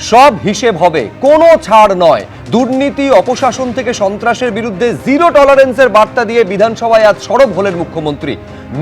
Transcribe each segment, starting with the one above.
সব হিসেব হবে, কোনো ছাড় নয়। দুর্নীতি অপশাসন থেকে সন্ত্রাসের বিরুদ্ধে জিরো টলারেন্সের বার্তা দিয়ে বিধানসভায় আজ সরব হলেন মুখ্যমন্ত্রী।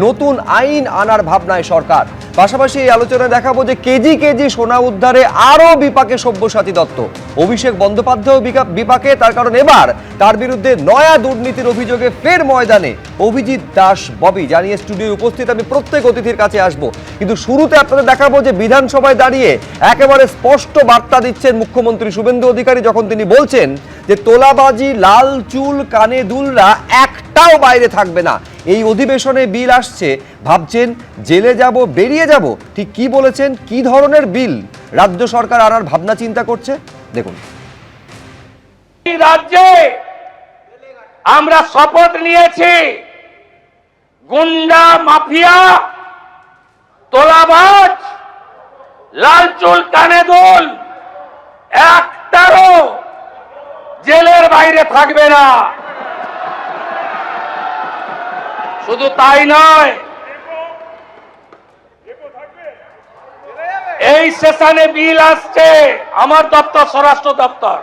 নতুন আইন আনার ভাবনায় সরকার। পাশাপাশি এই আলোচনায় দেখাবো যে কেজি কেজি সোনা উদ্ধারে আরও বিপাকে সব্যসাচী দত্ত। অভিষেক বন্দ্যোপাধ্যায় বিপাকে, তার কারণ এবার তার বিরুদ্ধে নয়া দুর্নীতির অভিযোগে ফের ময়দানে অভিজিৎ দাস ববি। জানিয়ে স্টুডিও উপস্থিত আমি প্রত্যেক অতিথির কাছে আসবো, কিন্তু শুরুতে আপনাদের দেখাবো যে বিধানসভায় দাঁড়িয়ে একেবারে স্পষ্ট বার্তা দিচ্ছেন মুখ্যমন্ত্রী শুভেন্দু অধিকারী, যখন তিনি বলছেন যে তোলাবাজি, লাল চুল, কানে দুলরা একটাও বাইরে থাকবে না। এই অধিবেশনে বিল আসছে, ভাবছেন জেলে যাব, বেরিয়ে যাব। ঠিক কি বলেছেন, কি ধরনের বিল রাজ্য সরকার আনার ভাবনা চিন্তা করছে, দেখুন। রাজ্যে আমরা শপথ নিয়েছি, গুন্ডা, মাফিয়া, তোলাবাজ, লাল চুল, কানে দুল একটারও জেলের বাইরে থাকবে না। শুধু তাই নয়, এই সেশনে বিল আসছে আমার দপ্তর, স্বরাষ্ট্র দপ্তর।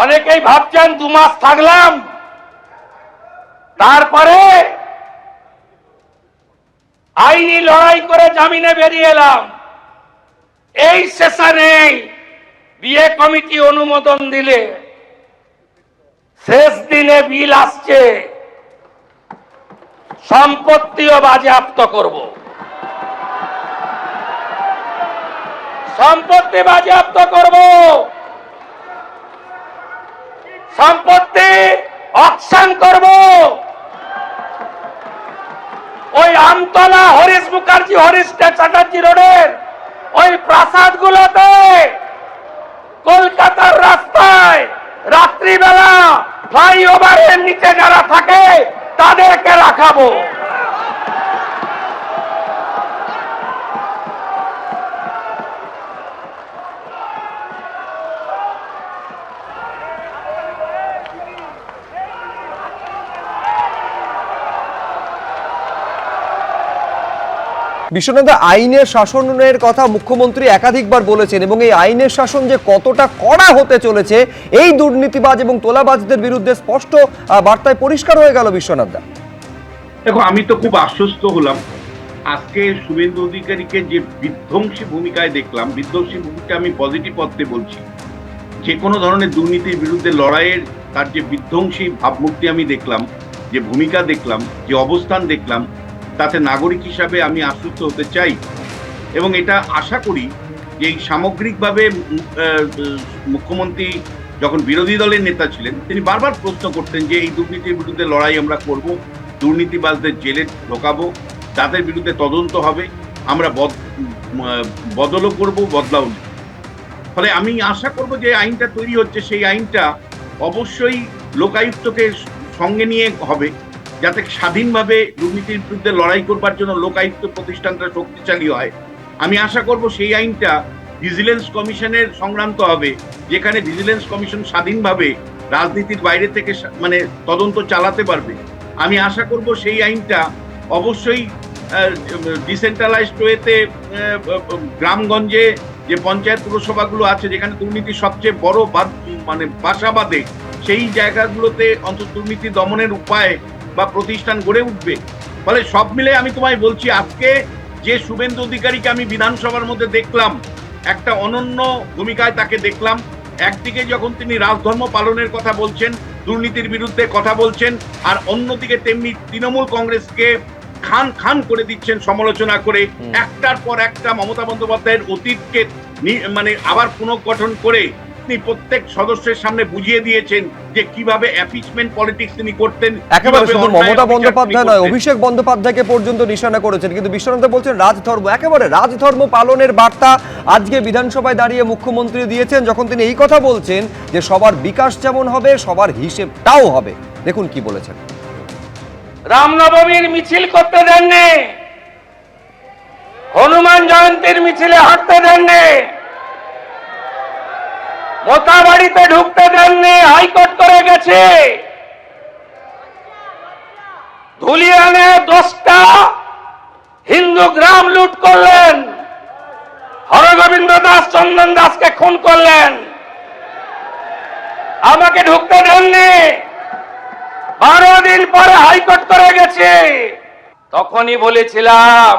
অনেকেই ভাবছেন 2 মাস থাকলাম, তারপরে আইনি লড়াই করে জামিনে বেরিয়ে এলাম। এই সেশনে বিয়ে কমিটি অনুমোদন দিলে শেষ দিনে বিল আসছে, সম্পত্তিও বাজেয়াপ্ত করব। সম্পত্তি বাজেয়াপ্ত করব, সম্পত্তি অকশন করব। ওই আমতলা, হরিশ মুখার্জি, হরিশ চ্যাটার্জি রোডের ওই প্রাসাদগুলোতে, কলকাতার রাস্তায় রাত্রিবেলা ফ্লাইওভারের নিচে যারা থাকে তাদেরকে রাখাবো। বিশ্বনাথ, আইনের শাসনের কথা মুখ্যমন্ত্রী একাধিকবার বলেছেন, এবং এই আইনের শাসন যে কতটা কড়া হতে চলেছে এই দুর্নীতিবাজ এবং তোলাবাজদের বিরুদ্ধে স্পষ্ট বার্তায় পরিষ্কার হয়ে গেল। বিশ্বনাথ দা, দেখো, আমি তো খুব আশ্বস্ত হলাম আজকে শুভেন্দু অধিকারীকে যে বিধ্বংসী ভূমিকায় দেখলাম। বিধ্বংসী ভূমিকা আমি পজিটিভ অর্থে বলছি। যে কোনো ধরনের দুর্নীতির বিরুদ্ধে লড়াইয়ের তার যে বিধ্বংসী ভাবমূর্তি আমি দেখলাম, যে ভূমিকা দেখলাম, যে অবস্থান দেখলাম, তাতে নাগরিক হিসাবে আমি আশ্বস্ত হতে চাই। এবং এটা আশা করি যে সামগ্রিকভাবে মুখ্যমন্ত্রী যখন বিরোধী দলের নেতা ছিলেন, তিনি বারবার প্রশ্ন করতেন যে এই দুর্নীতির বিরুদ্ধে লড়াই আমরা করব, দুর্নীতিবাজদের জেলে ঢোকাবো, তাদের বিরুদ্ধে তদন্ত হবে, আমরা বদলও করব, বদলাও নেব। ফলে আমি আশা করব যে আইনটা তৈরি হচ্ছে, সেই আইনটা অবশ্যই লোকায়ুক্তকে সঙ্গে নিয়ে হবে, যাতে স্বাধীনভাবে দুর্নীতির বিরুদ্ধে লড়াই করবার জন্য লোকায়ুক্ত প্রতিষ্ঠানটা শক্তিশালী হয়। আমি আশা করব সেই আইনটা ভিজিলেন্স কমিশনের সংক্রান্ত হবে, যেখানে ভিজিলেন্স কমিশন স্বাধীনভাবে রাজনীতির বাইরে থেকে মানে তদন্ত চালাতে পারবে। আমি আশা করব সেই আইনটা অবশ্যই ডিসেন্ট্রালাইজড ওয়েতে গ্রামগঞ্জে যে পঞ্চায়েত পুরসভাগুলো আছে, যেখানে দুর্নীতি সবচেয়ে বড় মানে বাসা বাঁধে, সেই জায়গাগুলোতে অন্তত দুর্নীতি দমনের উপায় বা প্রতিষ্ঠান গড়ে উঠবে। ফলে সব মিলে আমি তোমায় বলছি, আজকে যে শুভেন্দু অধিকারীকে আমি বিধানসভার মধ্যে দেখলাম, একটা অনন্য ভূমিকায় তাকে দেখলাম। একদিকে যখন তিনি রাজধর্ম পালনের কথা বলছেন, দুর্নীতির বিরুদ্ধে কথা বলছেন, আর অন্যদিকে তেমনি তৃণমূল কংগ্রেসকে খান খান করে দিচ্ছেন সমালোচনা করে। একটার পর একটা মমতা বন্দ্যোপাধ্যায়ের অতীতকে মানে আবার পুনর্গঠন করে তিনি প্রত্যেক সদস্যের সামনে বুঝিয়ে দিয়েছেন যে কিভাবে অ্যাপিচমেন্ট পলিটিক্স তিনি করতেন। একেবারে শুধু মমতা বন্দ্যোপাধ্যায় নয়, অভিষেক বন্দ্যোপাধ্যায়কে পর্যন্ত নিশানা করেছেন। কিন্তু বিশ্বনাথ বলছেন রাজধর্ম, একেবারে রাজধর্ম পালনের বার্তা আজকে বিধানসভায় দাঁড়িয়ে মুখ্যমন্ত্রী দিয়েছেন, যখন তিনি এই কথা বলছেন যে সবার বিকাশ যেমন হবে, সবার হিসেবটাও হবে। দেখুন কি বলেছেন। রামনবমীর মিছিল করতে দেননি, হনুমান জয়ন্তীর মিছিলে হাঁটতে দেননি, মোতাবাড়িতে ঢুকতে দেননি, হাইকোর্ট করে গেছে। ধুলিয়ানে 10টা হিন্দু গ্রাম লুট করলেন, হরগোবিন্দ দাস চন্দন দাসকে খুন করলেন, আমাকে ঢুকতে দেননি, 12 দিন পরে হাইকোর্ট করে গেছে। তখনই বলেছিলাম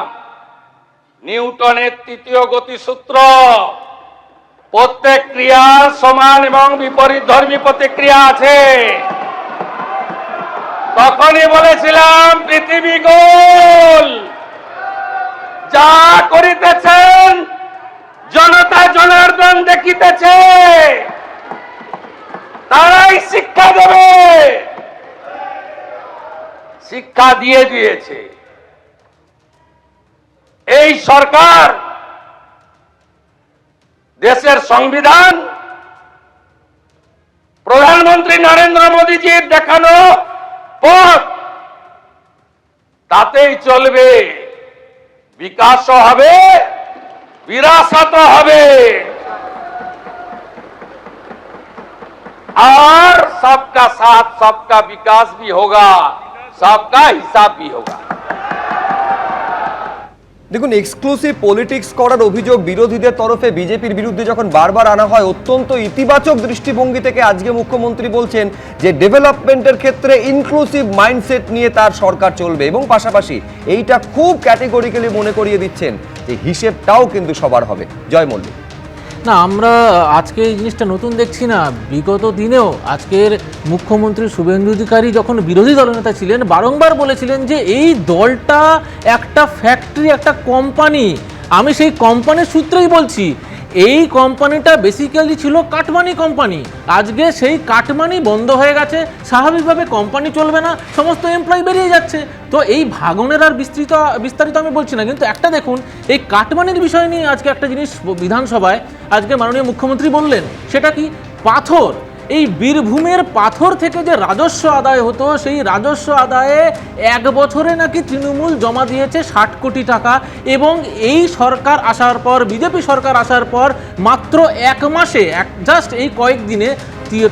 নিউটনের তৃতীয় গতিসূত্র, প্রত্যেক ক্রিয়ার সমান এবং বিপরীত ধর্মী প্রতিক্রিয়া আছে। তখনই বলেছিলাম পৃথিবী গোল, যা করিতেছেন জনতা জনার্দন দেখিতেছে, তারাই শিক্ষা দেবে। শিক্ষা দিয়ে দিয়েছে এই সরকার। দেশের সংবিধান প্রধানমন্ত্রী নরেন্দ্র মোদীজির দেখানো পথ, তাতেই চলবে। বিকাশও হবে, বিরাসতও হবে, और सबका साथ सबका विकास भी होगा, सबका हिसाब भी होगा। দেখুন, এক্সক্লুসিভ পলিটিক্স করার অভিযোগ বিরোধীদের তরফে বিজেপির বিরুদ্ধে যখন বারবার আনা হয়, অত্যন্ত ইতিবাচক দৃষ্টিভঙ্গি থেকে আজকে মুখ্যমন্ত্রী বলছেন যে ডেভেলপমেন্টের ক্ষেত্রে ইনক্লুসিভ মাইন্ডসেট নিয়ে তার সরকার চলবে, এবং পাশাপাশি এইটা খুব ক্যাটেগরিক্যালি মনে করিয়ে দিচ্ছেন যে হিসেবটাও কিন্তু সবার হবে। জয় মল্লিক। না, আমরা আজকে এই জিনিসটা নতুন দেখছি না। বিগত দিনেও আজকের মুখ্যমন্ত্রী শুভেন্দু অধিকারী যখন বিরোধী দলনেতা ছিলেন, বারংবার বলেছিলেন যে এই দলটা একটা ফ্যাক্টরি, একটা কোম্পানি। আমি সেই কোম্পানির সূত্রেই বলছি, এই কোম্পানিটা বেসিক্যালি ছিল কাটমানি কোম্পানি। আজকে সেই কাটমানি বন্ধ হয়ে গেছে, স্বাভাবিকভাবে কোম্পানি চলবে না, সমস্ত এমপ্লয়ি বেরিয়ে যাচ্ছে। তো এই ভাগনের আর বিস্তারিত আমি বলছি না, কিন্তু একটা দেখুন, এই কাটমানির বিষয় নিয়ে আজকে একটা জিনিস বিধানসভায় আজকে মাননীয় মুখ্যমন্ত্রী বললেন, সেটা কি? পাথর। এই বীরভূমের পাথর থেকে যে রাজস্ব আদায় হতো, সেই রাজস্ব আদায়ে 1 বছরে নাকি তৃণমূল জমা দিয়েছে 60 কোটি টাকা, এবং এই সরকার আসার পর, বিজেপি সরকার আসার পর মাত্র 1 মাসে, জাস্ট এই কয়েকদিনে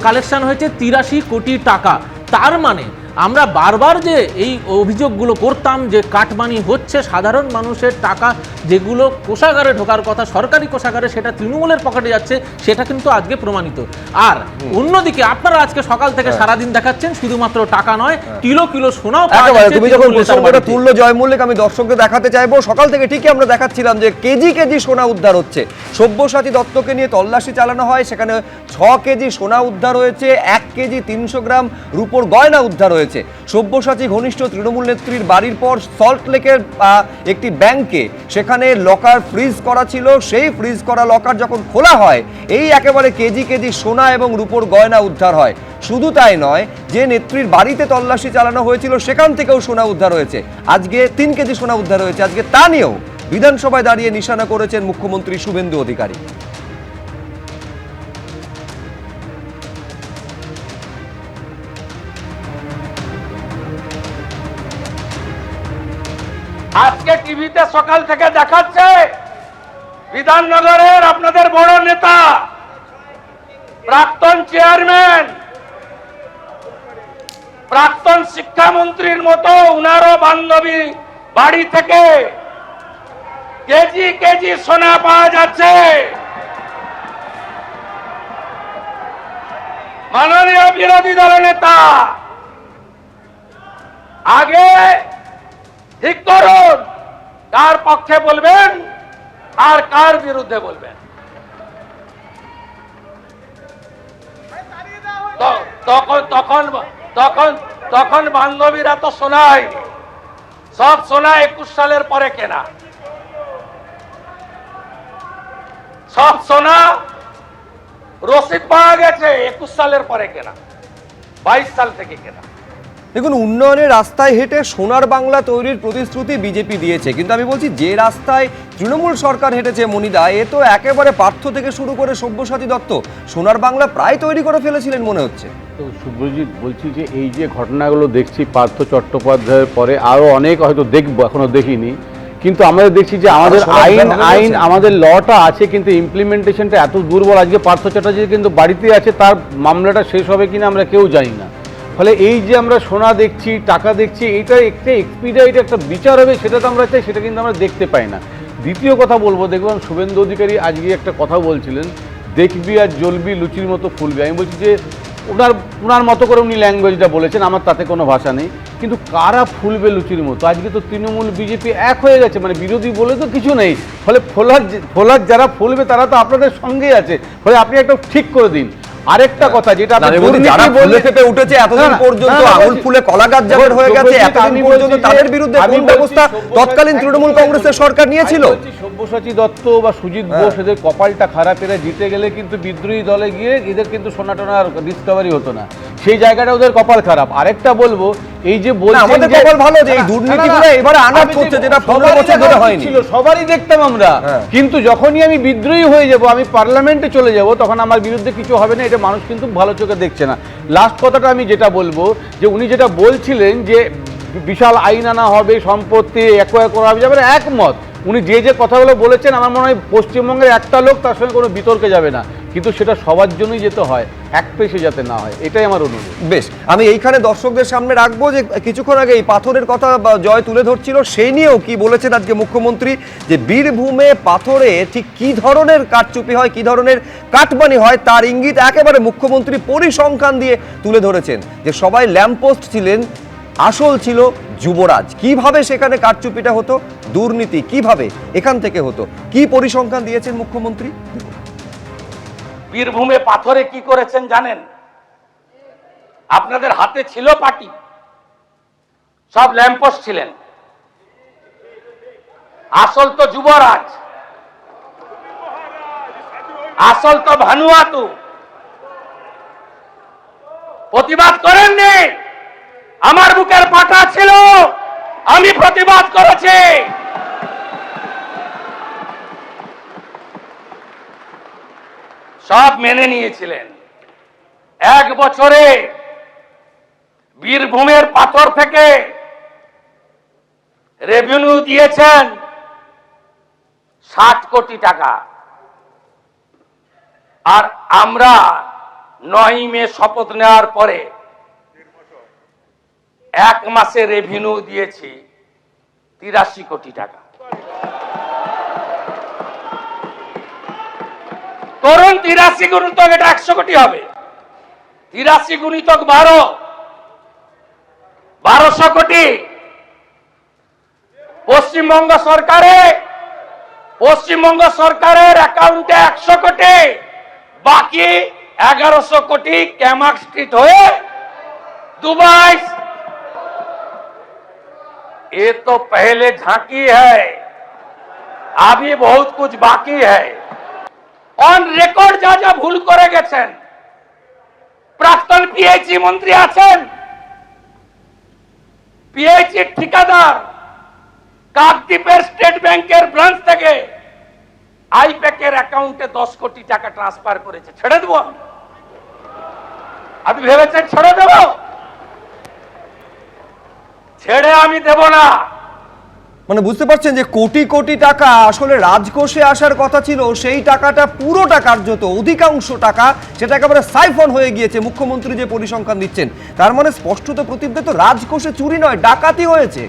কালেকশন হয়েছে 83 কোটি টাকা। তার মানে আমরা বারবার যে এই অভিযোগগুলো করতাম যে কাটমানি হচ্ছে, সাধারণ মানুষের টাকা যেগুলো কোষাগারে ঢোকার কথা, সরকারি কোষাগারে, সেটা তৃণমূলের পকেটে যাচ্ছে, সেটা কিন্তু আজকে প্রমাণিত। আর অন্যদিকে আপনারা আজকে সকাল থেকে সারাদিন দেখাচ্ছেন শুধুমাত্র টাকা নয়, কিলো কিলো সোনাও পাওয়া যাচ্ছে। তুমি যখন প্রসঙ্গটা তুললো জয় মল্লিক, আমি দর্শকদের দেখাতে চাইবো, সকাল থেকে ঠিকই আমরা দেখাচ্ছিলাম যে কেজি কেজি সোনা উদ্ধার হচ্ছে। সব্যসাচী দত্তকে নিয়ে তল্লাশি চালানো হয়, সেখানে 6 কেজি সোনা উদ্ধার হয়েছে, 1 কেজি 300 গ্রাম রূপোর গয়না উদ্ধার হয়েছে। সব্যসাচী ঘনিষ্ঠ তৃণমূল নেত্রীর বাড়ির পর সল্টলেকের একটি ব্যাংকে সেখানে লকার ফ্রিজ করা ছিল, সেই ফ্রিজ করা লকার যখন খোলা হয়, এই একেবারে কেজি কেজি সোনা এবং রূপোর গয়না উদ্ধার হয়। শুধু তাই নয়, যে নেত্রীর বাড়িতে তল্লাশি চালানো হয়েছিল সেখান থেকেও সোনা উদ্ধার হয়েছে। আজকে 3 কেজি সোনা উদ্ধার হয়েছে। আজকে তা নিয়েও বিধানসভায় দাঁড়িয়ে নিশানা করেছেন মুখ্যমন্ত্রী শুভেন্দু অধিকারী। আজকে টিভিতে সকাল থেকে দেখাচ্ছে বিধাননগরের আপনাদের বড় নেতা, প্রাক্তন চেয়ারম্যান, প্রাক্তন শিক্ষামন্ত্রীর মতো উনারও বান্ধবী বাড়ি থেকে কেজি কেজি সোনা পাওয়া যাচ্ছে। মাননীয় বিরোধী দলনেতা, আগে ঠিক করুন কার পক্ষে বলবেন আর কার বিরুদ্ধে বলবেন। তখন বান্ধবীরা তো সোনাই, সব সোনা 21 সালের পরে কেনা, সব সোনা রসিদ পাওয়া গেছে 21 সালের পরে কেনা, 22 সাল থেকে কেনা। দেখুন, উন্নয়নের রাস্তায় হেঁটে সোনার বাংলা তৈরির প্রতিশ্রুতি বিজেপি দিয়েছে, কিন্তু আমি বলছি যে রাস্তায় তৃণমূল সরকার হেঁটেছে মনিদা, এ তো একেবারে পার্থ থেকে শুরু করে সব্যসাচী দত্ত সোনার বাংলা প্রায় তৈরি করে ফেলেছিলেন মনে হচ্ছে। তো শুভ্রজিৎ, বলছি যে এই যে ঘটনাগুলো দেখছি পার্থ চট্টোপাধ্যায়ের পরে আরও অনেক হয়তো দেখবো, এখনো দেখিনি, কিন্তু আমাদের দেখছি যে আমাদের আইন আমাদের লটা আছে, কিন্তু ইমপ্লিমেন্টেশনটা এত দুর্বল। আজকে পার্থ চট্টোপাধ্যায় কিন্তু বাড়িতে আছে, তার মামলাটা শেষ হবে কিনা আমরা কেউ জানি না। ফলে এই যে আমরা সোনা দেখছি, টাকা দেখছি, এটা একটা এক্সপিডিয়েট একটা বিচার হবে, সেটা তো আমরা চাই, সেটা কিন্তু আমরা দেখতে পাই না। দ্বিতীয় কথা বলবো, দেখলাম শুভেন্দু অধিকারী আজকে একটা কথা বলছিলেন, দেখবি আর জ্বলবি লুচির মতো ফুলবি। আমি বলছি যে ওনার মতো করে উনি ল্যাঙ্গুয়েজটা বলেছেন, আমার তাতে কোনো ভাষা নেই, কিন্তু কারা ফুলবে লুচির মতো? আজকে তো তৃণমূল বিজেপি এক হয়ে গেছে, মানে বিরোধী বলে তো কিছু নেই, ফলে ফোলার যারা ফুলবে তারা তো আপনাদের সঙ্গেই আছে, ফলে আপনি একটা ঠিক করে দিন। আরেকটা কথা যেটা আপনি যারা ফুলে ফেপে উঠেছে এতদিন পর্যন্ত, আঙুল ফুলে কলা গাছ জামের হয়ে গেছে এতদিন পর্যন্ত, তাদের বিরুদ্ধে কোন ব্যবস্থা তৎকালীন তৃণমূল কংগ্রেসের সরকার নিয়েছিল? সব্যসাচী দত্ত বা সুজিত বোস এদের কপালটা খারাপ, এরা জিতে গেলে কিন্তু বিদ্রোহী দলে গিয়ে এদের কিন্তু সোনাটোনা আর ডিসকভারি হতো না, সেই জায়গাটা ওদের কপাল খারাপ। আরেকটা বলবো, এই যে বলছেন আমাদের কপাল ভালো যে এই দুর্নীতিগুলো এবারে আনাপ করছে, যেটা 15 বছর ধরে হয়নি। সবারই দেখতাম আমরা, কিন্তু যখনই আমি বিদ্রোহী হয়ে যাব, আমি পার্লামেন্টে চলে যাব, তখন আমার বিরুদ্ধে কিছু হবে না, এটা মানুষ কিন্তু ভালো চোখে দেখছে না। লাস্ট কথাটা আমি যেটা বলবো, যে উনি যেটা বলছিলেন যে বিশাল আইন আনা হবে, সম্পত্তি একোয়া করা হবে, যাবে একমত। উনি যে কথাগুলো বলেছেন, আমার মনে হয় পশ্চিমবঙ্গের একটা লোক তার সঙ্গে কোনো বিতর্কে যাবে না, কিন্তু সেটা সবার জন্যই যেতে হয়, এক পেশে যাতে না হয়, এটাই আমার অনুরোধ। বেশ, আমি এইখানে দর্শকদের সামনে রাখবো যে কিছুক্ষণ আগে এই পাথরের কথা জয় তুলে ধরছিল, সেই নিয়েও কি বলেছেন আজকে মুখ্যমন্ত্রী, যে বীরভূমে পাথরে ঠিক কি ধরনের কারচুপি হয়, কি ধরনের কাটমানি হয়, তার ইঙ্গিত একেবারে মুখ্যমন্ত্রী পরিসংখ্যান দিয়ে তুলে ধরেছেন। যে সবাই ল্যাম্পপোস্ট ছিলেন, আসল ছিল যুবরাজ। কিভাবে সেখানে কারচুপিটা হতো, দুর্নীতি কিভাবে এখান থেকে হতো, কি পরিসংখ্যান দিয়েছেন মুখ্যমন্ত্রী। বীরভূমে পাথরে কি করেছেন জানেন? আপনাদের হাতে ছিল পার্টি, সব ল্যাম্পোস্ট ছিলেন, আসল তো যুবরাজ, আসল তো ভানুয়াতু। প্রতিবাদ করেননি, আমার বুকের পাটা ছিল, আমি প্রতিবাদ করেছি। সব মেনে নিয়েছিলেন। এক বছরে বীরভূমের পাথর থেকে রেভিনিউ দিয়েছেন 60 কোটি টাকা, আর আমরা 9 মে শপথ নেওয়ার পরে 1 মাসে রেভিনিউ দিয়েছি 83 কোটি টাকা। করুন 83 গুণিতক, এটা 100 কোটি হবে। 83 গুণিতক 1200 কোটি। পশ্চিমবঙ্গ সরকারের অ্যাকাউন্টে 100 কোটি, বাকি 1100 কোটি ক্যামাক স্ট্রিট হয়ে दुबई। ये तो पहले झांकी है, अभी बहुत कुछ बाकी है। অন রেকর্ড যা যা ভুল করে গেছেন, প্রাক্তন পিএইচই মন্ত্রী আছেন, পিএইচই ঠিকাদার কাকদ্বীপের স্টেট ব্যাংকের ব্রাঞ্চ থেকে আইপ্যাকের অ্যাকাউন্টে 10 কোটি টাকা ট্রান্সফার করেছে। ছেড়ে দেব? আপনি ভেবেছেন ছেড়ে দেব? ছেড়ে আমি দেব না। মানে বুঝতে পারছেন যে কোটি কোটি টাকা আসলে রাজকোষে আসার কথা ছিল, সেই টাকাটা পুরোটা কার্যত অধিকাংশ টাকা সেটা একেবারে সাইফন হয়ে গিয়েছে। মুখ্যমন্ত্রী যে পরিসংখ্যান দিচ্ছেন, তার মানে স্পষ্টত প্রতিবেদন, রাজকোষে চুরি নয়, ডাকাতি হয়েছে।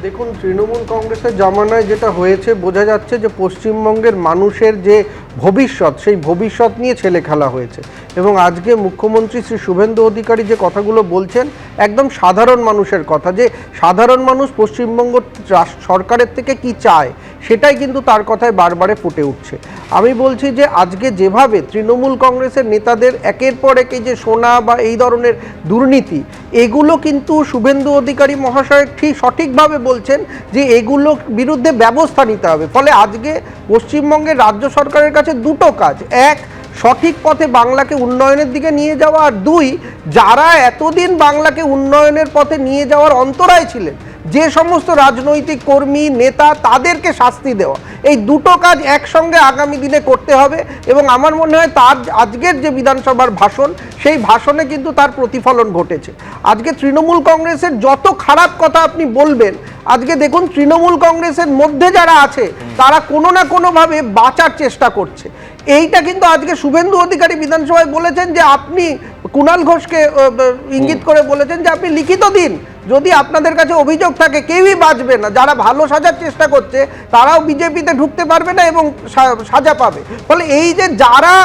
দেখুন, তৃণমূল কংগ্রেসের জমানায় যেটা হয়েছে, বোঝা যাচ্ছে যে পশ্চিমবঙ্গের মানুষের যে ভবিষ্যৎ, সেই ভবিষ্যৎ নিয়ে ছেলে খেলা হয়েছে। এবং আজকে মুখ্যমন্ত্রী শ্রী শুভেন্দু অধিকারী যে কথাগুলো বলছেন, একদম সাধারণ মানুষের কথা, যে সাধারণ মানুষ পশ্চিমবঙ্গ সরকারের থেকে কি চায়, সেটাই কিন্তু তার কথায় বারবারে ফুটে উঠছে। আমি বলছি যে আজকে যেভাবে তৃণমূল কংগ্রেসের নেতাদের একের পর এক যে সোনা বা এই ধরনের দুর্নীতি, এগুলো কিন্তু শুভেন্দু অধিকারী মহাশয় ঠিক সঠিকভাবে বলছেন যে এগুলোর বিরুদ্ধে ব্যবস্থা নিতে হবে। ফলে আজকে পশ্চিমবঙ্গের রাজ্য সরকারের কাছে দুটো কাজ: এক, সঠিক পথে বাংলাকে উন্নয়নের দিকে নিয়ে যাওয়া, আর দুই, যারা এতদিন বাংলাকে উন্নয়নের পথে নিয়ে যাওয়ার অন্তরায় ছিলেন, যে সমস্ত রাজনৈতিক কর্মী নেতা, তাদেরকে শাস্তি দেওয়া। এই দুটো কাজ একসঙ্গে আগামী দিনে করতে হবে। এবং আমার মনে হয় তার আজকের যে বিধানসভার ভাষণ, সেই ভাষণে কিন্তু তার প্রতিফলন ঘটেছে। আজকে তৃণমূল কংগ্রেসের যত খারাপ কথা আপনি বলবেন, আজকে দেখুন তৃণমূল কংগ্রেসের মধ্যে যারা আছে, তারা কোনো না কোনোভাবে বাঁচার চেষ্টা করছে। এইটা কিন্তু আজকে শুভেন্দু অধিকারী বিধানসভায় বলেছেন যে আপনি কুণাল ঘোষকে ইঙ্গিত করে বলেছেন যে আপনি লিখিত দিন, যদি আপনাদের কাছে অভিযোগ থাকে কেউই বাঁচবে না, যারা ভালো সাজার চেষ্টা করছে তারাও বিজেপিতে ঢুকতে পারবে না এবং সাজা পাবে। ফলে এই যে যারা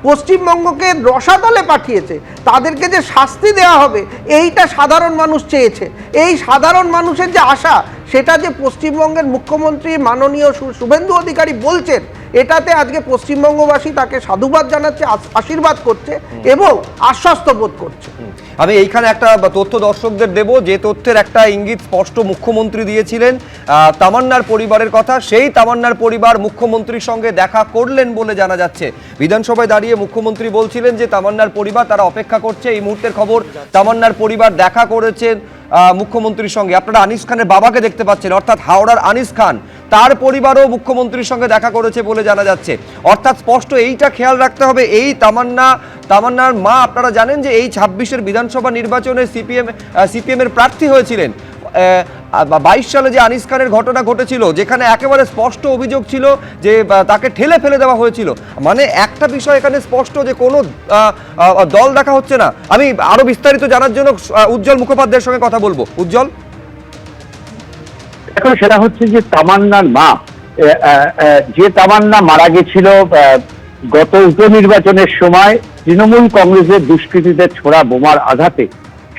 পশ্চিমবঙ্গকে রসাতলে পাঠিয়েছে তাদেরকে যে শাস্তি দেওয়া হবে এইটা সাধারণ মানুষ চেয়েছে। এই সাধারণ মানুষের যে আশা সেটা যে পশ্চিমবঙ্গের মুখ্যমন্ত্রী মাননীয় শুভেন্দু অধিকারী বলছেন, এটাতে আজকে পশ্চিমবঙ্গবাসী তাকে সাধুবাদ জানাচ্ছে, আশীর্বাদ করছে এবং আশ্বস্ত বোধ করছে। আমি এইখানে একটা তথ্য দর্শকদের দেব, যে তথ্যের একটা ইঙ্গিত স্পষ্ট মুখ্যমন্ত্রী দিয়েছিলেন তামান্নার পরিবারের কথা। সেই তামান্নার পরিবার মুখ্যমন্ত্রীর সঙ্গে দেখা করলেন বলে জানা যাচ্ছে। বিধানসভায় দাঁড়িয়ে মুখ্যমন্ত্রী বলছিলেন যে তামান্নার পরিবার তারা অপেক্ষা করছে। এই মুহূর্তের খবর, তামান্নার পরিবার দেখা করেছেন মুখ্যমন্ত্রীর সঙ্গে। আপনারা আনিস খানের বাবাকে দেখতে পাচ্ছেন, অর্থাৎ হাওড়ার আনিস খান, তার পরিবারও মুখ্যমন্ত্রীর সঙ্গে দেখা করেছে বলে জানা যাচ্ছে। অর্থাৎ স্পষ্ট এইটা খেয়াল রাখতে হবে, এই তামান্নার মা, আপনারা জানেন যে এই 26-এর বিধানসভা নির্বাচনে সিপিএম এর প্রার্থী হয়েছিলেন। 22 সালে যে আনিস খানের ঘটনা ঘটেছিল, যেখানে একেবারে স্পষ্ট অভিযোগ ছিল যে তাকে ঠেলে ফেলে দেওয়া হয়েছিল। মানে একটা বিষয় এখানে স্পষ্ট যে কোনো দল দেখা হচ্ছে না। আমি আরো বিস্তারিত জানার জন্য উজ্জ্বল মুখোপাধ্যায়ের সঙ্গে কথা বলবো। উজ্জ্বল, এখন সেটা হচ্ছে যে তামান্নার মা, যে তামান্না মারা গেছিল গত উপনির্বাচনের সময় তৃণমূল কংগ্রেসের দুষ্কৃতীদের ছোড়া বোমার আঘাতে,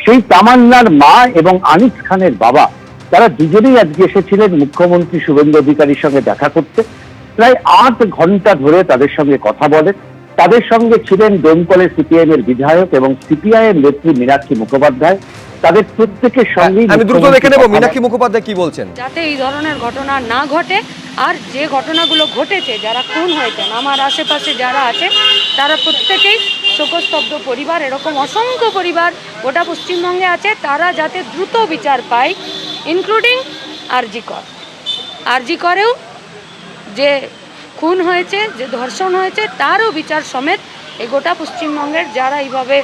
সেই তামান্নার মা এবং আনিস খানের বাবা, তারা দুজনেই আজকে এসেছিলেন মুখ্যমন্ত্রী শুভেন্দু অধিকারীর সঙ্গে দেখা করতে। প্রায় 8 ঘন্টা ধরে তাদের সঙ্গে কথা বলেন। তাদের সঙ্গে ছিলেন দমকলের সিপিএম এর বিধায়ক এবং সিপিআই এর নেত্রী মীনাক্ষী মুখোপাধ্যায়। তাদের প্রত্যেকের সঙ্গে আমি দ্রুত দেখে নেব মীনাক্ষী মুখোপাধ্যায় কি বলছেন। যাতে এই ধরনের ঘটনা না ঘটে, আর যে ঘটনাগুলো ঘটেছে, যারা খুন হয়েছেন, আমার আশেপাশে যারা আছে তারা প্রত্যেকেই শোকস্তব্ধ পরিবার, এরকম অসংখ্য পরিবার গোটা পশ্চিমবঙ্গে আছে, তারা যাতে দ্রুত বিচার পায়, ইনক্লুডিং আরজি করেও যে খুন হয়েছে, যে ধর্ষণ হয়েছে, তারও বিচার সমেত এই গোটা পশ্চিমবঙ্গের যারা এইভাবে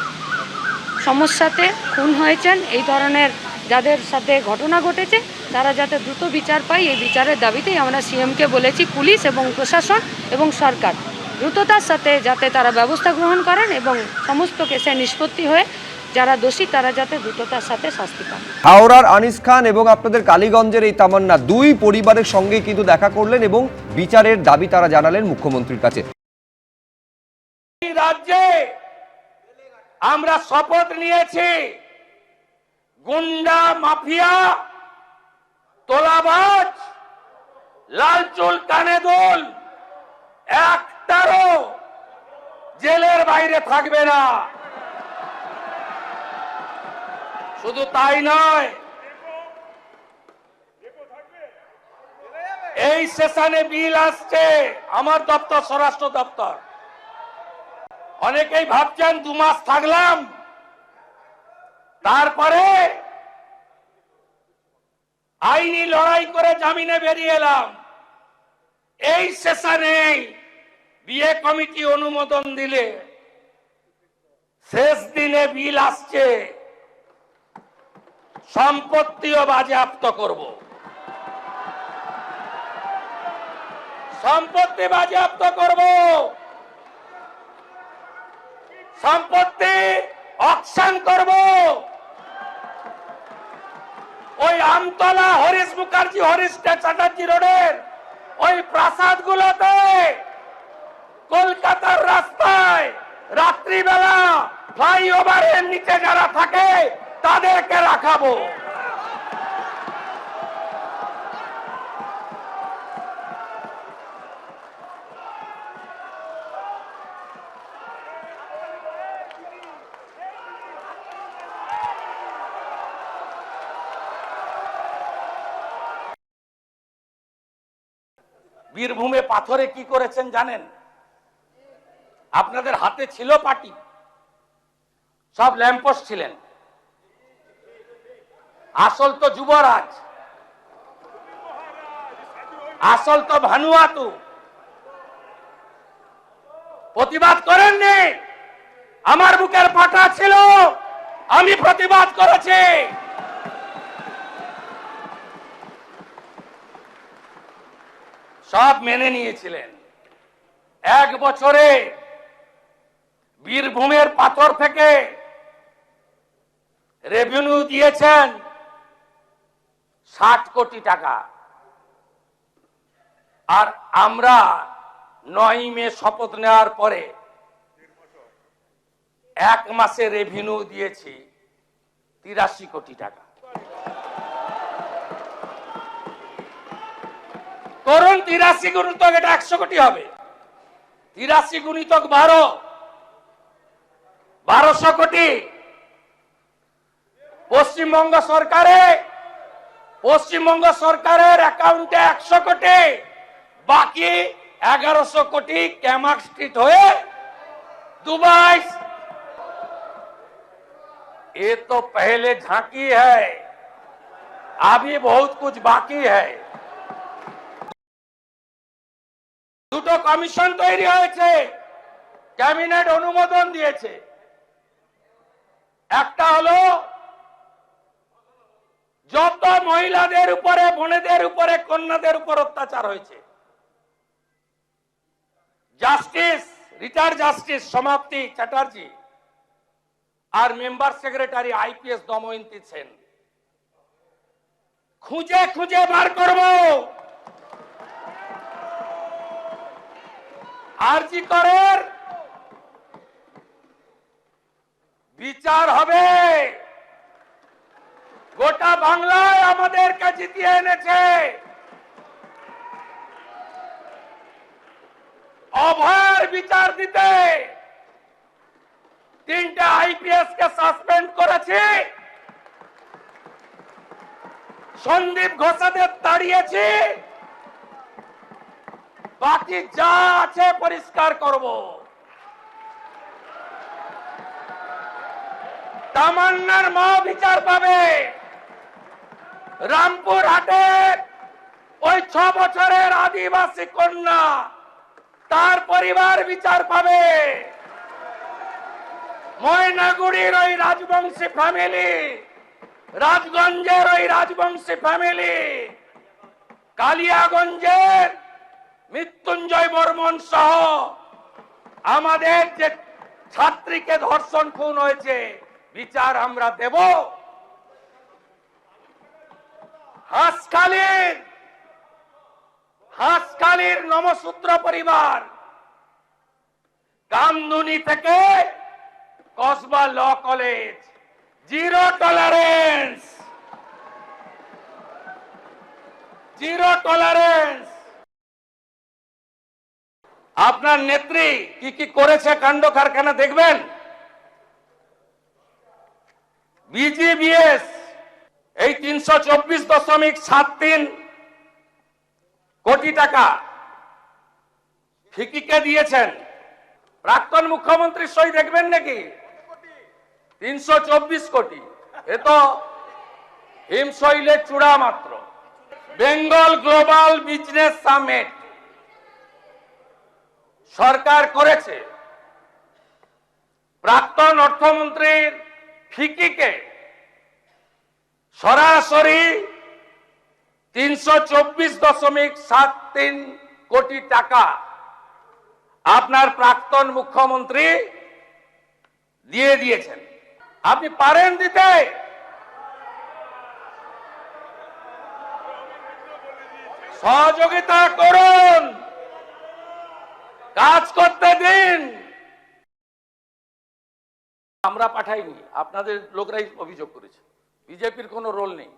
সমস্যাতে খুন হয়েছেন, এই ধরনের যাদের সাথে ঘটনা ঘটেছে, তারা যাতে দ্রুত বিচার পায়, এই বিচারের দাবিতেই আমরা সিএমকে বলেছি পুলিশ এবং প্রশাসন এবং সরকার দ্রুততার সাথে যাতে তারা ব্যবস্থা গ্রহণ করেন এবং সমস্ত কেসে নিষ্পত্তি হয়ে যারা দোষী তারা যাতে দ্রুততার সাথে শাস্তি পান। হাওড়ার আনিস খান এবং আপনাদের কালীগঞ্জের এই তামান্না, দুই পরিবারের সঙ্গে কিন্তু দেখা করলেন এবং বিচারের দাবি তারা জানালেন মুখ্যমন্ত্রীর কাছে। রাজ্যে আমরা শপথ নিয়েছি, গুন্ডা মাফিয়া, তোলাবাজ, লালচুল কানে দুল একটারও জেলের বাইরে থাকবে না। শুধু তাই নয়, এই সেশনে বিল আসছে আমার দপ্তর, স্বরাষ্ট্র দপ্তর। অনেকেই ভাবছেন 2 মাস থাকলাম তারপরে আইনি লড়াই করে জামিনে বেরিয়ে এলাম। এই সেশনে বিয়ে কমিটি অনুমোদন দিলে শেষ দিনে বিল আসছে, সম্পত্তিও বাজেয়াপ্ত করব, সম্পত্তি বাজেয়াপ্ত করব, সম্পত্তি অকশন করব। ওই আমতলা, হরিশ মুখার্জি, হরিশ চ্যাটার্জি রোডের ওই প্রাসাদ গুলোতে, কলকাতার রাস্তায় রাত্রিবেলা ফ্লাইওভারের নিচে যারা থাকে তাদেরকে রাখাবো। বীরভূমে পাথরে কি করেছেন জানেন? আপনাদের হাতে ছিল পার্টি, সব ল্যাম্পোস্ট ছিলেন, আসল তো যুবরাজ, আসল তো ভানুয়াতু। প্রতিবাদ করেননি, আমার বুকের পাটা ছিল, আমি প্রতিবাদ করেছি। সব মেনে নিয়েছিলেন। 1 বছরে বীরভূমের পাথর থেকে রেভিনিউ দিয়েছেন 60 কোটি টাকা। আর আমরা 9 মে শপথ নেওয়ার পরে 1 মাসে রেভিনিউ দিয়েছি 83 কোটি টাকা। করুন 83 গুণিতক, এটা 100 কোটি হবে। 83 গুণিতক 1200 কোটি। পশ্চিমবঙ্গ সরকারের অ্যাকাউন্টে 100 কোটি, বাকি 1100 কোটি ক্যামাক স্ট্রিট হয়ে दुबई। ये तो पहले झांकी है, अभी बहुत कुछ बाकी है। দুটো কমিশন তৈরি হয়েছে, ক্যাবিনেট অনুমোদন দিয়েছে। একটা হলো যত মহিলাদের উপরে, বোনেদের উপরে, কন্যাদের উপর অত্যাচার হয়েছে, justice, retired justice Samapti Chatterjee আর member secretary IPS Damayanti Sen, খুঁজে খুঁজে বার করব। আরজি করের বিচার হবে। গোটা বাংলায় আমাদেরকে জিতিয়ে এনেছে। অভয়ের বিচার দিতে 3টে আইপিএস কে সাসপেন্ড করেছি, সন্দীপ ঘোষাদের তাড়িয়েছি, বাকি যা আছে পরিষ্কার করব। তামান্নার মা বিচার পাবে। রামপুর হাটের ওই 6 বছরের আদিবাসী কন্যা, তার পরিবার বিচার পাবে। ময়নাগুড়ির ওই রাজবংশী ফ্যামিলি, রাজগঞ্জের ওই রাজবংশী ফ্যামিলি, কালিয়াগঞ্জের মৃত্যুঞ্জয় বর্মন সহ আমাদের যে ছাত্রীকে ধর্ষণ খুন হয়েছে, বিচার আমরা দেব। হাঁসখালির নমসূত্র পরিবার, কামদুনি থেকে Kasba law college, zero tolerance, zero tolerance. আপনার নেত্রী কি কি করেছে কাণ্ড কারখানা দেখবেন। বিজিবিএস এই 324.73 কোটি টাকা ফিকিকে দিয়েছেন। প্রাক্তন মুখ্যমন্ত্রীর সই দেখবেন নাকি? 324 কোটি। এ তো হিমশৈলের চূড়া মাত্র। বেঙ্গল গ্লোবাল বিজনেস সামিট সরকার করেছে। প্রাক্তন অর্থমন্ত্রীর ফিকিকে সরাসরি 324.73 কোটি টাকা আপনার প্রাক্তন মুখ্যমন্ত্রী দিয়ে দিয়েছেন। আপনি পারেন দিতে? সহযোগিতা করুন, কাজ করতে দিন। আমরা পাঠাইনি, আপনাদের লোকরাই অভিযোগ করেছে। বিজেপির কোনো রোল নেই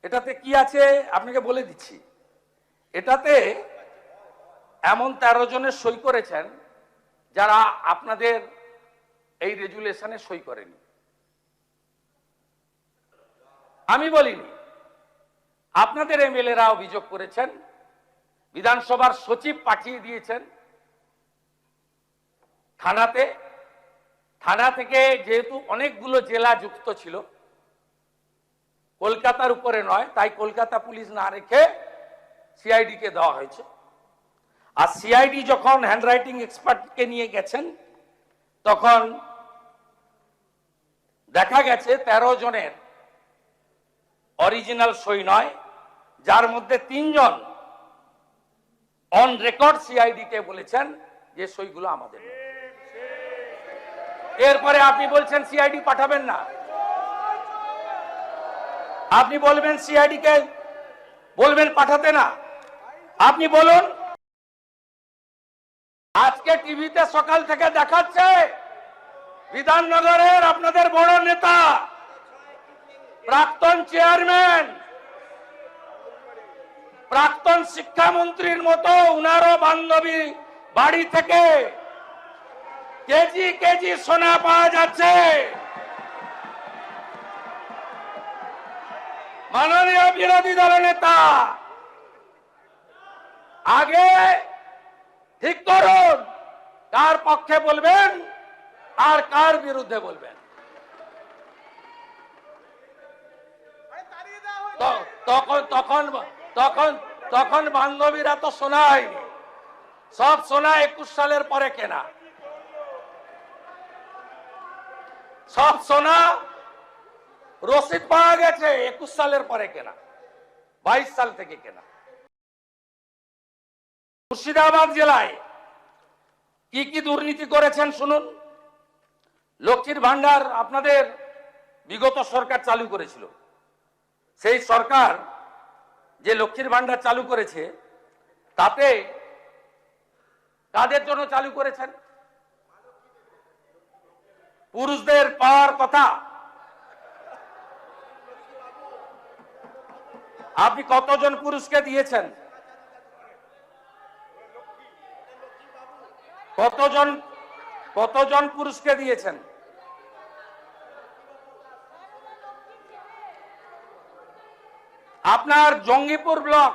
এটাতে। কি আছে আপনাকে বলে দিচ্ছি। এটাতে এমন 13 জনের সই করেছেন যারা আপনাদের এই রেজুলেশনে সই করেনি। আমি বলিনি, আপনাদের এমএলএরা অভিযোগ করেছেন। বিধানসভার সচিব পাঠিয়ে দিয়েছেন থানাতে। থানা থেকে যেহেতু অনেকগুলো জেলা যুক্ত ছিল, কলকাতার উপরে নয়, তাই কলকাতা পুলিশ না রেখে সিআইডি কে দেওয়া হয়েছে। আর সিআইডি যখন হ্যান্ডরাইটিং এক্সপার্টকে নিয়ে গেছেন, তখন দেখা গেছে 13 জনের অরিজিনাল সই নয়, যার মধ্যে 3 জন অন রেকর্ড সিআইডি কে বলেছেন যে সইগুলো আমাদের নয়। এরপরে আপনি বলছেন সিআইডি পাঠাবেন না। আপনি বলবেন সিআইডি কে বলবেন পাঠাতে না, আপনি বলুন। আজকে টিভিতে সকাল থেকে দেখাচ্ছে বিধাননগরের আপনাদের বড় নেতা, প্রাক্তন চেয়ারম্যান, প্রাক্তন শিক্ষামন্ত্রীর মতো উনারও বান্ধবী বাড়ি থেকে কেজি কেজি সোনা পাওয়া যাচ্ছে। মাননীয় বিরোধী দলের নেতা, আগে ঠিক করুন কার পক্ষে বলবেন আর কার বিরুদ্ধে বলবেন। তখন তখন তখন তখন বান্ধবীরা তো সোনা হয়নি, সব সোনা 21 সালের পরে কেনা, সব সোনা রসিদ পাওয়া গেছে 21 সালের পরে কেনা, 22 সাল থেকে কেনা। মুর্শিদাবাদ জেলায় কি কি দুর্নীতি করেছেন শুনুন। লক্ষ্মীর ভান্ডার আপনাদের বিগত সরকার চালু করেছিল, সেই সরকার যে লক্ষ্মীর ভান্ডার চালু করেছে তাতে কাদের জন্য চালু করেছেন? পুরুষদের পাওয়ার কথা। আপনি কতজন পুরুষকে দিয়েছেন? কতজন পুরুষকে দিয়েছেন? আপনার Jangipur block,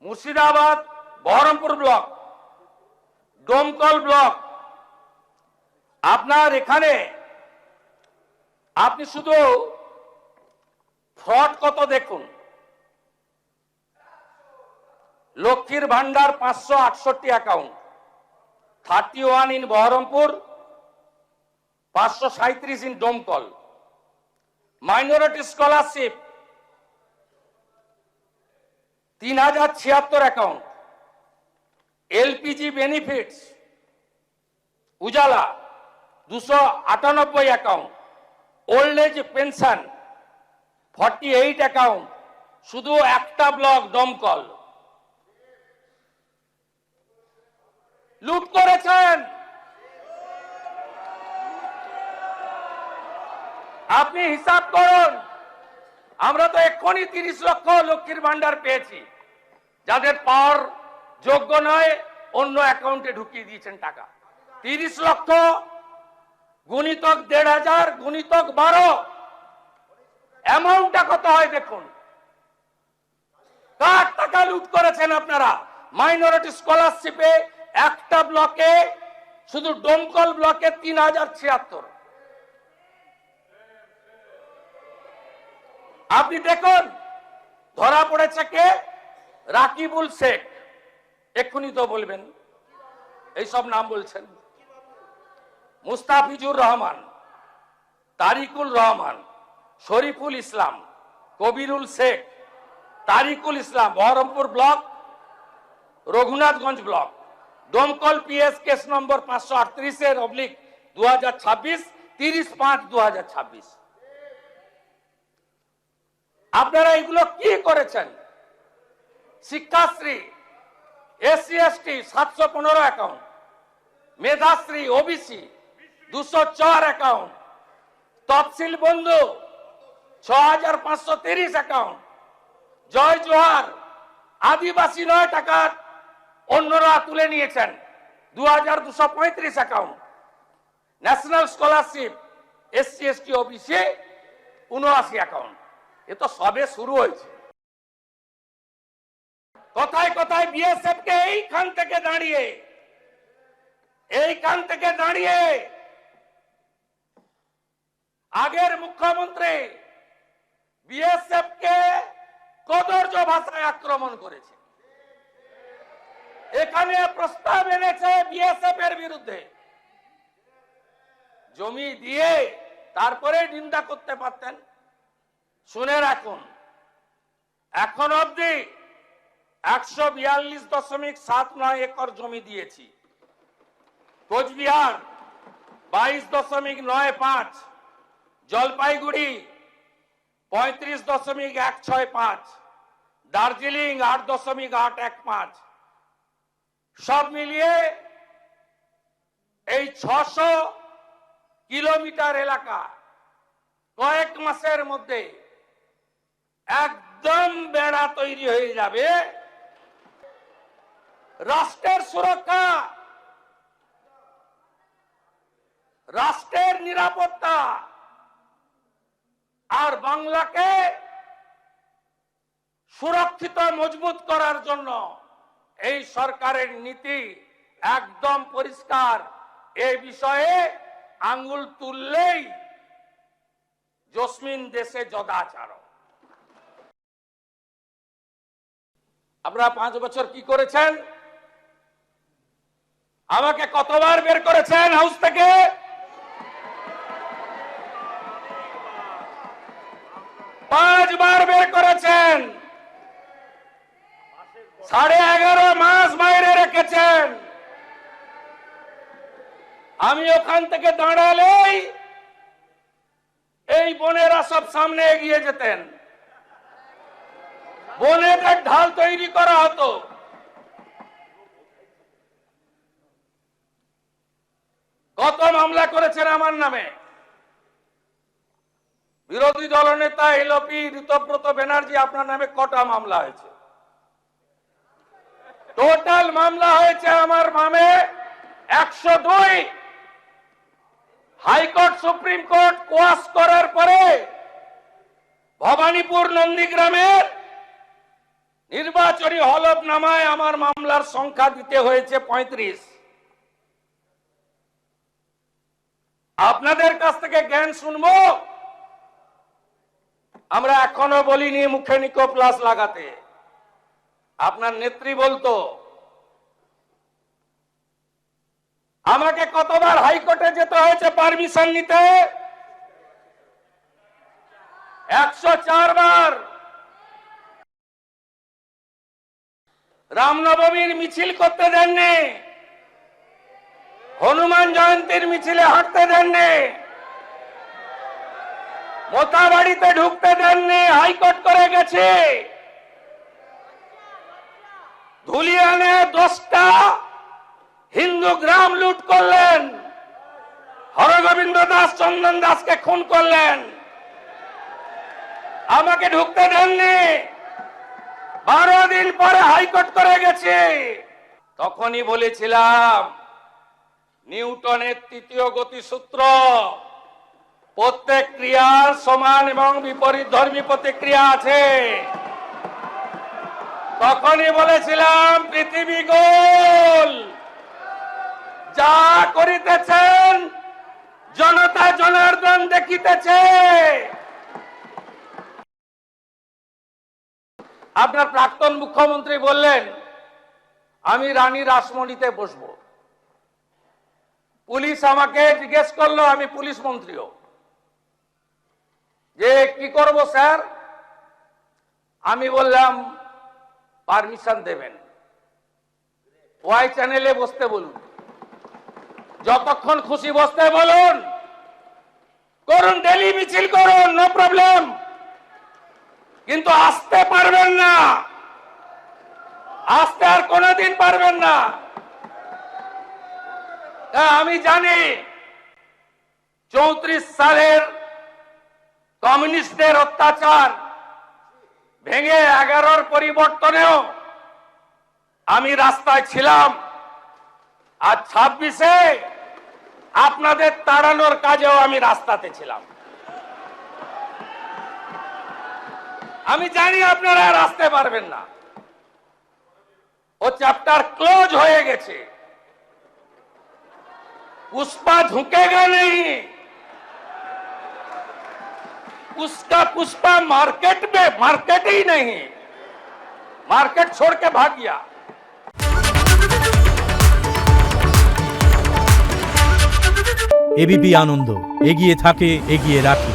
Murshidabad Baharampur block, Domkal block, আপনার এখানে আপনি শুধু ফ্রড কত দেখুন। লক্ষ্মীর ভান্ডার 568 account, 31 in Baharampur, 537 in Domkal. Minority scholarship 3076 account. LPG benefits Ujjwala 298 account. Old age pension 48 account, শুধু একটা ব্লক ডোমকল। লুট করেছেন। আপনি হিসাব করুন। আমরা তো এক্ষুনি 30 লক্ষ লক্ষ্মীর ভান্ডার পেয়েছি, যাদের পাওয়ার যোগ্য নয় অন্য অ্যাকাউন্টে ঢুকিয়ে দিয়েছেন টাকা। 30 লক্ষ গুণিতক 1,500 গুণিতক 12, অ্যামাউন্টটা কত হয় দেখুন। কার টাকা লুট করেছেন আপনারা? মাইনরিটি স্কলারশিপে একটা ব্লকে, শুধু ডোমকল ব্লকে 3076। আপনি দেখুন ধরা পড়েছে কে? রাকিবুল শেখ। এক্ষুনি তো বলবেন এইসব নাম বলছেন। Mustafizur Rahman, Tariqul Rahman, Shariful Islam, Kabirul Sheikh, Tariqul Islam, Baharampur block, Raghunathganj block. Domkal PS case number 538/2026, 30/5/2026। আপনারা এগুলো কি করেছেন? Shikshashree SC ST 715 account, Medhashree OBC 204 account, Taposili Bandhu 6530 account, জয় জোহার আদিবাসী 9 টাকা অন্যরা তুলে নিয়েছেন 2235 account, national scholarship SC ST OBC 79 account. এ তো সবে শুরু হয়েছে। কথায় কথায় বিএসএফ কে এইখান থেকে দাঁড়িয়ে আগের মুখ্যমন্ত্রী বিএসএফ কে কদর্য ভাষায় আক্রমণ করেছে। এখানে প্রস্তাব এনেছে বিএসএফ এর বিরুদ্ধে। জমি দিয়ে তারপরে নিন্দা করতে পারতেন। শুনে রাখুন, এখন অবধি 142.79 একর জমি দিয়েছি। কোচবিহার 22.95, জলপাইগুড়ি 35.165, দার্জিলিং 8.815, সব মিলিয়ে এই 600 কিলোমিটার এলাকা কয়েক মাসের মধ্যে একদম বেড়া তৈরি হয়ে যাবে। রাষ্ট্রের সুরক্ষা, রাষ্ট্রের নিরাপত্তা আর বাংলাকে সুরক্ষিত মজবুত করার জন্য এই সরকারের নীতি একদম পরিষ্কার। এই বিষয়ে আঙ্গুল তুললেই জসমিন দেশে যদাচার। আপনারা 5 বছর কি করেছেন? আমাকে কতবার বের করেছেন হাউস থেকে? 5 বার বের করেছেন। 11.5 মাস বাইরে রেখেছেন। আমি ওখান থেকে দাঁড়ালেই এই বোনেরা সব সামনে এগিয়ে যেতেন, বোনেদের ঢাল তৈরি করা হতো। কত মামলা করেছেন আমার নামে? বিরোধী দলনেতা এলপি ঋতব্রত ব্যানার্জি, আপনার নামে কটা মামলা হয়েছে? টোটাল মামলা হয়েছে আমার নামে 102। হাইকোর্ট সুপ্রিম কোর্ট কোয়াশ করার পরে ভবানীপুর নন্দীগ্রামের নির্বাচনী হলফনামায় আমার মামলার সংখ্যা দিতে হয়েছে 35। আপনাদের কাছ থেকে জ্ঞান শুনবো? আমরা এখনো বলিনি মুখে নিকো প্লাস লাগাতে। আপনার নেত্রী বলতো। আমাকে কতবার হাইকোর্টে যেতে হয়েছে পারমিশন নিতে? 104 বার। রামনবমীর মিছিল করতে দেননি, হনুমান জয়ন্তীর মিছিলে হাঁটতে দেননি, মোতাবাড়িতে ঢুকতে দেননি, হাইকোর্ট করে গেছে। ধুলিয়ানে 10টা হিন্দু গ্রাম লুট করলেন, হরগোবিন্দ দাস চন্দন দাসকে খুন করলেন, আমাকে ঢুকতে দেননি। 12 দিন পরে হাইকোর্ট করে গেছে। তখনই বলেছিলাম নিউটনের 3য় গতিসূত্র, প্রত্যেক ক্রিয়ার সমান এবং বিপরীত ধর্মী প্রতিক্রিয়া আছে। তখনই বলেছিলাম পৃথিবী গোল, যা করিতেছেন জনতা জনার্দন দেখিতেছে। আপনার প্রাক্তন মুখ্যমন্ত্রী বললেন আমি রানী রাসমণিতে বসবো। পুলিশ আমাকে জিজ্ঞেস করলো, আমি পুলিশ মন্ত্রীও, যে কি করব স্যার? আমি বললাম পারমিশন দেবেন, ওয়াই চ্যানেলে বসতে বলুন, যতক্ষণ খুশি বসতে বলুন, করুন, ডেলি মিছিল করুন, নো প্রবলেম, কিন্তু আসতে পারবেন না, আসতে আর কোনোদিন পারবেন না। আমি জানি 34 সালের কমিউনিস্টদের অত্যাচার ভেঙে 11-র পরিবর্তনেও আমি রাস্তায় ছিলাম, আর 26-এ আপনাদের তাড়ানোর কাজেও আমি রাস্তাতে ছিলাম। আমি জানি আপনারা আর আসতে পারবেন না, ও চ্যাপ্টার ক্লোজ হয়ে গেছে। पुष्पा झुकेगा नहीं, उसका पुष्पा मार्केट में मार्केट ही नहीं, मार्केट छोड़ के भाग गया। এবিপি আনন্দ, এগিয়ে থাকে, এগিয়ে রাখে।